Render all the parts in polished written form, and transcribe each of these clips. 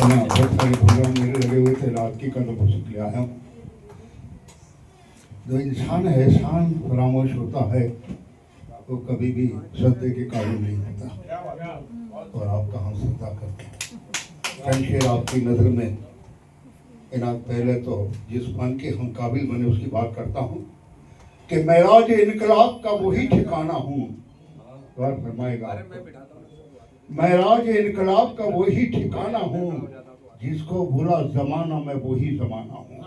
यहाँ बहुत सारे प्रोग्राम मेरे लगे हुए थे, रात की कल पुस्तक ले आया हूँ। जो इंसान है एहसान फरामोश होता है वो कभी भी श्रद्धे के काबिल नहीं होता। और आप कहाँ श्रद्धा करते हैं? शमशेर आपकी नज़र में इनात पहले तो जिस मन के हम काबिल बने उसकी बात करता हूँ कि मेराज इनकलाब का वही ठिकाना हूँ। गौर फरमाएगा, मेराज इनकलाब का वही ठिकाना हूँ, जिसको भूला जमाना मैं वही जमाना हूँ।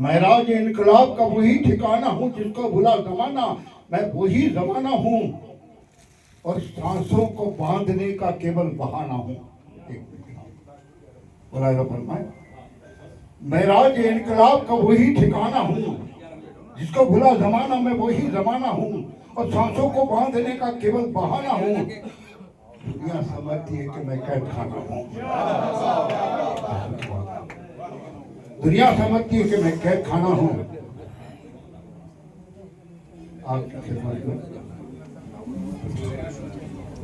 मेराज इनकलाब का वही ठिकाना हूँ, जिसको भूला जमाना मैं वही जमाना हूँ। और सांसों को बांधने का केवल बहाना हूँ। बोला फरमाए, मेराज इनकलाब का वही ठिकाना हूँ, जिसको भूला जमाना मैं वही जमाना हूँ। और सांसों को बांधने का केवल बहाना हूँ। दुनिया समझती है कि मैं कैद खाना हूँ। दुनिया समझती है कि मैं कैद खाना हूँ। आपकी खिदमत में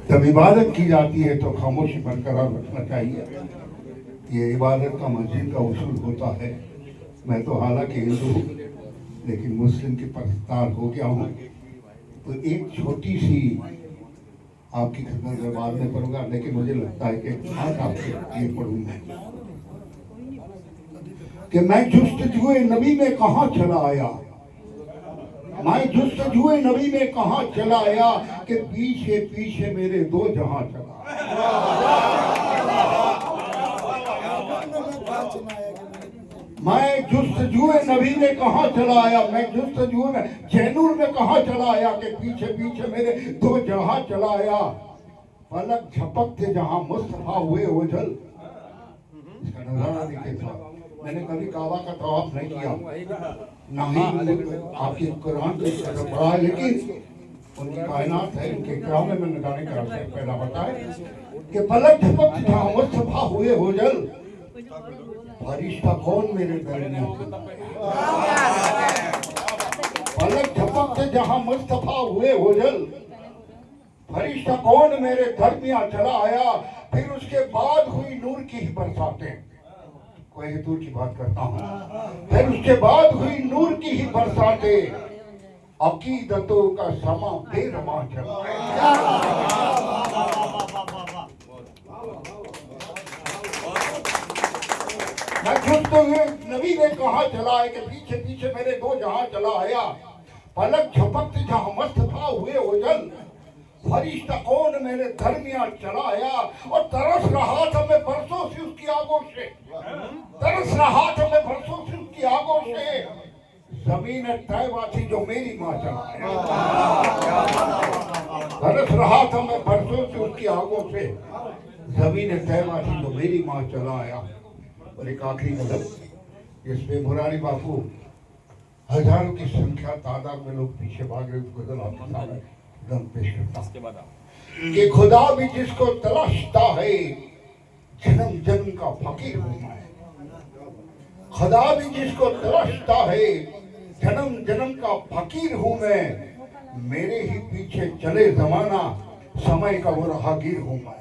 जब इबादत की जाती है तो खामोशी बरकरार रखना चाहिए। ये इबादत का मस्जिद का उसूल होता है। मैं तो हालांकि हिंदू हूँ लेकिन मुस्लिम की परस्तार हो गया हूँ। तो एक छोटी सी आपकी खिदमत में बाद में पढ़ूंगा, लेकिन मुझे लगता है कि आज आपके लिए पढ़ूं मैं कि मैं जुस्तजुए नबी में कहाँ चला आया। मैं जुस्तजुए नबी में कहाँ चला आया कि पीछे पीछे मेरे दो जहां चला मैं जुस्तजुए नबी में कहाँ चला आया। मैं जुस्तजुए में जैनूर में कहाँ चला आया कि पीछे पीछे मेरे दो जहां चला आया। पलक झपकते जहां मुस्तफा हुए ओझल। इसका नजारा देखिए साहब, मैंने कभी काबा का तवाफ नहीं किया, ना ही आपके कुरान को पढ़ा, लेकिन उनकी कायनात है, उनके इकराम में मैंने गाने का पहला बताया कि पलक झपकते जहां मुस्तफा हुए ओझल। फरिश्ता कौन मेरे दरमियां। पलक झपकते जहां मुस्तफा हुए ओझल। फरिश्ता कौन मेरे दरमियां चला आया। फिर उसके बाद हुई नूर की ही बरसातें। कोई दूर की बात करता हूँ। फिर उसके बाद हुई नूर की ही बरसातें। अकीदतों का समा बेरमा चला। मैं खुद तो ये नबी ने कहा चला है कि पीछे पीछे मेरे दो जहां चला आया। पलक झपकते जहां मुस्तफा हुए ओझल। फरिश्ता कौन मेरे दरमियां चला आया। और तरस रहा था मैं बरसों से उसकी आगोश से। तरस रहा था मैं बरसों से उसकी आगोश से। जमीन तैबा थी जो मेरी माँ चला आया। तरस रहा था मैं बरसों से उसकी आगोश से। जमीन तैबा थी जो मेरी माँ चला आया। और एक आखिरी कदम जिसमें मुरारी बापू हजारों की संख्या तादाद में लोग पीछे भाग रहे, गजल आपके सामने दम पेश करता हूं कि खुदा भी जिसको तलाशता है जन्म जन्म का फकीर हूं मैं। खुदा भी जिसको तलाशता है जन्म जन्म का फकीर हूं मैं। मेरे ही पीछे चले जमाना समय का वो राहगीर हूं मैं।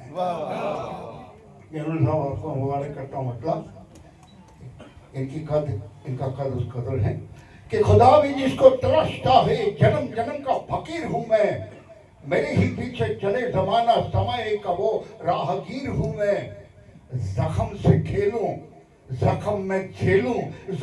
आपको मुबारक करता हूँ। मतलब इनका कद उस कदर है कि खुदा भी जिसको तलाशता है जन्म जन्म का फकीर हूं मैं। मेरे ही पीछे चले जमाना समय का वो राहगीर हूं मैं। जख्म से खेलूं जख्म में झेलूं।